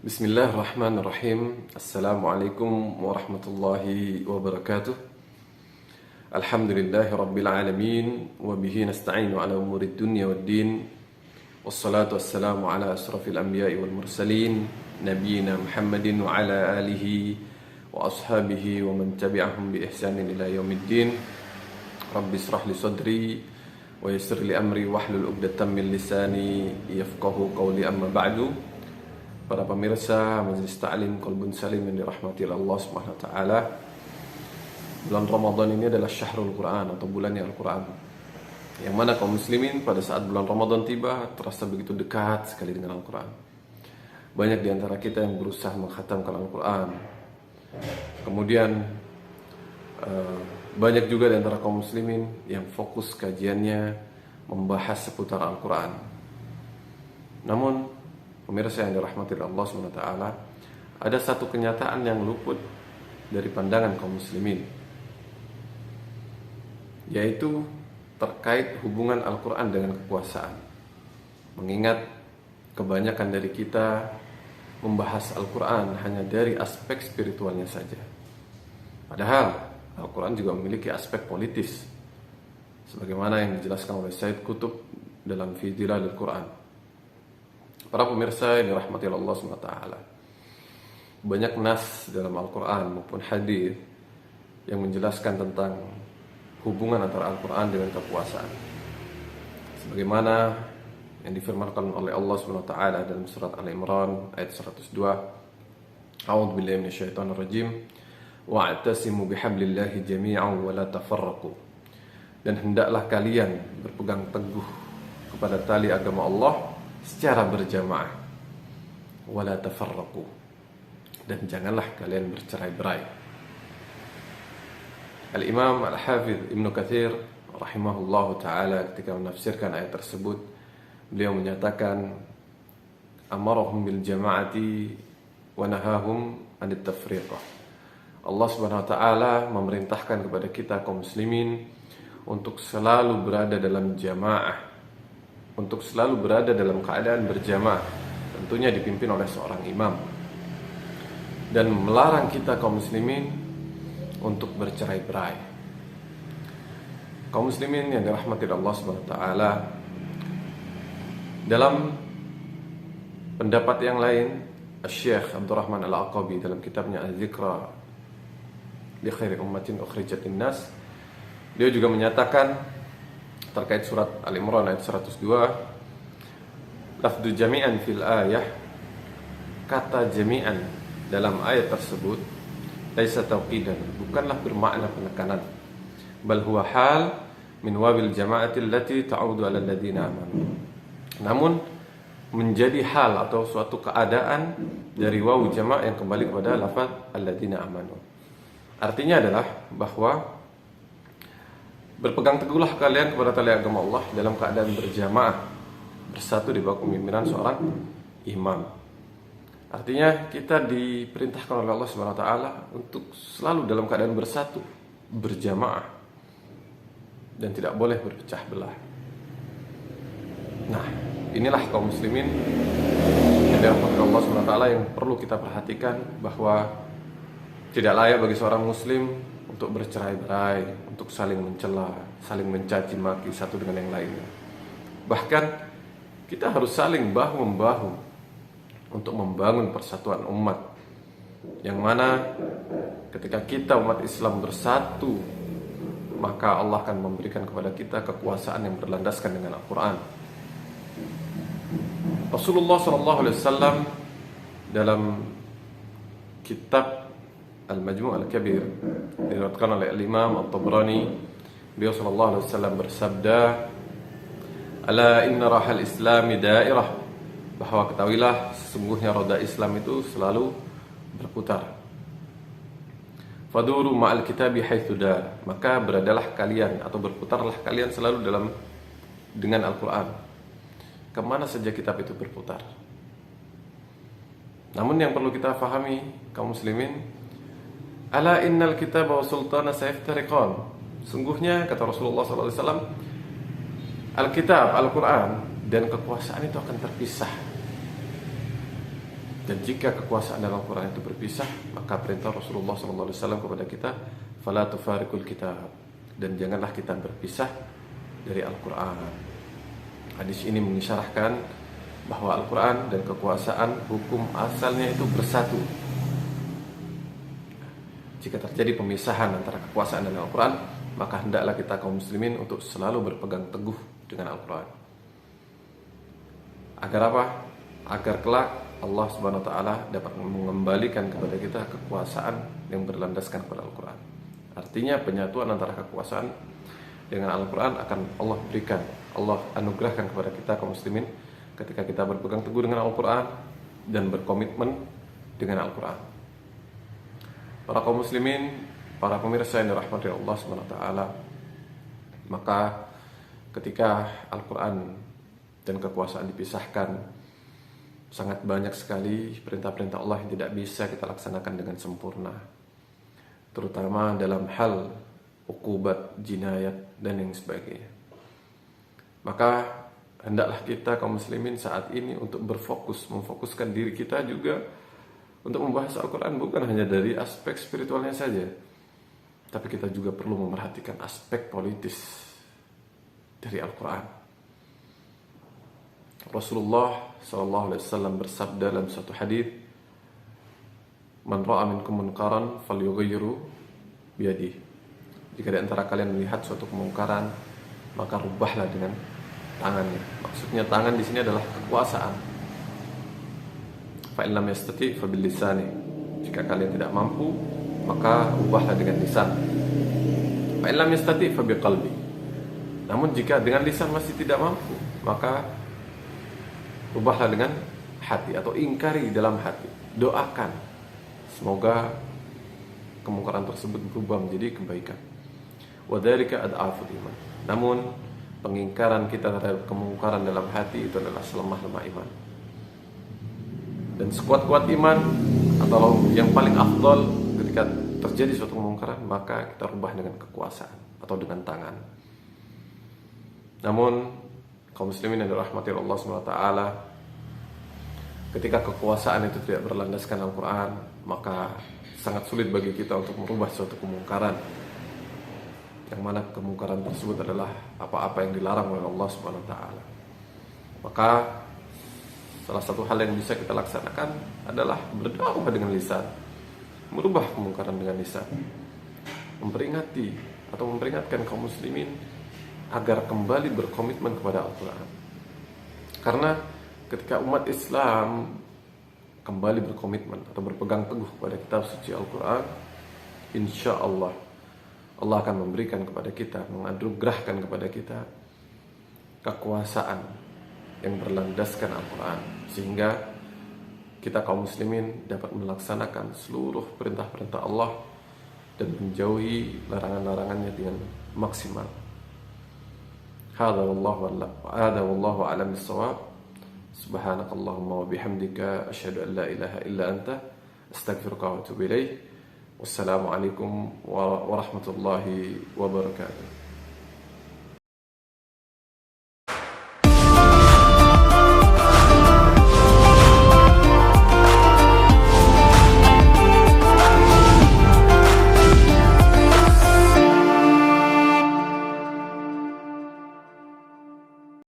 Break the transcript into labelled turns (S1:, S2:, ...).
S1: Bismillahirrahmanirrahim. Assalamualaikum warahmatullahi wabarakatuh. Alhamdulillahi rabbil alamin. Wabihi nasta'inu ala umurid dunya waddin. Wassalatu wassalamu ala asrafil anbiya'i wal mursalin, nabiyina Muhammadin wa ala alihi wa ashabihi wa man tabi'ahum bi ihsanin ila yaumiddin. Rabbi israh li sadri wa yassir li amri wahlul 'uqdatam min lisani yafqahu qawli, amma ba'du. Para pemirsa Majelis Ta'lim Qalbun Salim yang dirahmati Allah Subhanahu wa taala. Bulan Ramadan ini adalah Syahrul Quran atau bulannya Al-Quran. Yang mana kaum muslimin pada saat bulan Ramadan tiba terasa begitu dekat sekali dengan Al-Quran. Banyak di antara kita yang berusaha mengkhatamkan Al-Quran. Kemudian banyak juga di antara kaum muslimin yang fokus kajiannya membahas seputar Al-Quran. Namun pemirsa yang dirahmati Allah SWT, ada satu kenyataan yang luput dari pandangan kaum muslimin, yaitu terkait hubungan Al-Quran dengan kekuasaan. Mengingat kebanyakan dari kita membahas Al-Quran hanya dari aspek spiritualnya saja. Padahal Al-Quran juga memiliki aspek politis, sebagaimana yang dijelaskan oleh Sayyid Qutb dalam Fi Dhilalil Quran. Para pemirsa yang dirahmati Allah SWT, banyak nas dalam Al-Quran maupun hadis yang menjelaskan tentang hubungan antara Al-Quran dengan kekuasaan. Sebagaimana yang difirmankan oleh Allah SWT dalam surat Al-Imran ayat 102, A'udzubillahi minasyaitonirrajim, wa'tasimu bihablillahi jami'an wa la tafarraqu. Dan hendaklah kalian berpegang teguh kepada tali agama Allah secara berjamaah, wala tafarraqu, dan janganlah kalian bercerai-berai. Al-Imam Al-Hafidh Ibnu Katsir rahimahullahu taala ketika menafsirkan ayat tersebut, beliau menyatakan amarahum bil jama'ati wa nahahum anit tafriqah. Allah Subhanahu wa taala memerintahkan kepada kita kaum muslimin untuk selalu berada dalam jamaah, untuk selalu berada dalam keadaan berjamaah, tentunya dipimpin oleh seorang imam, dan melarang kita kaum muslimin untuk bercerai-berai. Kaum muslimin yang dirahmati Allah Subhanahu wa taala, dalam pendapat yang lain, Syekh Abdurrahman Al-Aqabi dalam kitabnya Az-Zikra li khairi ummatin ukhrijat lin-nas, dia juga menyatakan terkait surat Al-Imran ayat 102, lafdu jami'an fil ayah, kata jami'an dalam ayat tersebut laisa tauqidan, bukanlah bermakna penekanan, bal huwa hal min wabil jama'ati allati ta'udu 'ala alladziina amanu. Namun menjadi hal atau suatu keadaan dari waw jama' yang kembali kepada lafaz alladziina amanu. Artinya adalah bahwa berpegang teguhlah kalian kepada tali agama Allah dalam keadaan berjamaah, bersatu di bawah kepemimpinan seorang imam. Artinya kita diperintahkan oleh Allah Subhanahu wa taala untuk selalu dalam keadaan bersatu, berjamaah, dan tidak boleh berpecah belah. Nah, inilah kaum muslimin yang dirahmati Allah Subhanahu wa taala yang perlu kita perhatikan, bahwa tidak layak bagi seorang muslim untuk bercerai-berai, untuk saling mencela, saling mencaci maki satu dengan yang lainnya. Bahkan kita harus saling bahu-membahu untuk membangun persatuan umat, yang mana ketika kita umat Islam bersatu, maka Allah akan memberikan kepada kita kekuasaan yang berlandaskan dengan Al-Quran. Rasulullah SAW dalam kitab Al-Majmu' Al-Kabir diriwayatkan oleh Al-Imam At-Tabrani, beliau sallallahu alaihi wasallam bersabda, ala inna rahal islami dairah, bahwa ketahuilah sesungguhnya roda Islam itu selalu berputar. Faduru ma'al kitabi haitsu dar, maka beradalah kalian atau berputarlah kalian selalu dengan Al-Quran, kemana saja kitab itu berputar. Namun yang perlu kita fahami kaum muslimin, ala innal kitab wa sultana sayaftariqan, sungguhnya kata Rasulullah SAW, Alkitab, Al-Quran dan kekuasaan itu akan terpisah. Dan jika kekuasaan dalam Al-Quran itu berpisah, maka perintah Rasulullah SAW kepada kita, fala tufariqul kitab, dan janganlah kita berpisah dari Al-Quran. Hadis ini mengisyaratkan bahwa Al-Quran dan kekuasaan hukum asalnya itu bersatu. Jika terjadi pemisahan antara kekuasaan dan Al-Quran, maka hendaklah kita kaum muslimin untuk selalu berpegang teguh dengan Al-Quran. Agar apa? Agar kelak Allah Subhanahu wa taala dapat mengembalikan kepada kita kekuasaan yang berlandaskan kepada Al-Quran. Artinya penyatuan antara kekuasaan dengan Al-Quran akan Allah berikan, Allah anugerahkan kepada kita kaum muslimin ketika kita berpegang teguh dengan Al-Quran dan berkomitmen dengan Al-Quran. Para kaum muslimin, para pemirsa yang dirahmati Allah Subhanahu wa taala, maka ketika Al-Quran dan kekuasaan dipisahkan, sangat banyak sekali perintah-perintah Allah yang tidak bisa kita laksanakan dengan sempurna, terutama dalam hal uqubat, jinayat, dan yang sebagainya. Maka hendaklah kita kaum muslimin saat ini untuk memfokuskan diri kita juga untuk membahas Al-Quran, bukan hanya dari aspek spiritualnya saja, tapi kita juga perlu memerhatikan aspek politis dari Al-Quran. Rasulullah SAW bersabda dalam suatu hadis, "Man ra'a minkum munkaran falyughayyirhu biyadihi." Jika di antara kalian melihat suatu kemungkaran, maka rubahlah dengan tangannya. Maksudnya tangan di sini adalah kekuasaan. Fa in lam yastati' fa bil lisani. Jika kalian tidak mampu, maka rubahlah dengan lisan. Fa in lam yastati' fa bi qalbi. Namun jika dengan lisan masih tidak mampu, maka rubahlah dengan hati atau ingkari dalam hati. Doakan semoga kemungkaran tersebut berubah menjadi kebaikan. Wa dzalika ad'aful iman. Namun pengingkaran kita terhadap kemungkaran dalam hati itu adalah selemah-lemah iman. Dan sekuat-kuat iman atau yang paling afdal ketika terjadi suatu kemungkaran, maka kita rubah dengan kekuasaan atau dengan tangan. Namun kaum muslimin yang dirahmati Allah SWT, ketika kekuasaan itu tidak berlandaskan Al-Quran, maka sangat sulit bagi kita untuk merubah suatu kemungkaran, yang mana kemungkaran tersebut adalah apa-apa yang dilarang oleh Allah SWT. Maka salah satu hal yang bisa kita laksanakan adalah berdakwah dengan lisan, merubah kemungkaran dengan lisan, memperingati atau memperingatkan kaum muslimin agar kembali berkomitmen kepada Al-Quran. Karena ketika umat Islam kembali berkomitmen atau berpegang teguh kepada kitab suci Al-Quran, insya Allah Allah akan memberikan kepada kita, menganugerahkan kepada kita kekuasaan yang berlandaskan Al-Quran, sehingga kita kaum muslimin dapat melaksanakan seluruh perintah-perintah Allah dan menjauhi larangan-larangannya dengan maksimal. Hadza wallahu a'lam bis-shawab. Subhanakallahumma wa bihamdika asyhadu an la ilaha illa anta astaghfiruka wa atubu ilaik. Wassalamualaikum warahmatullahi wabarakatuh.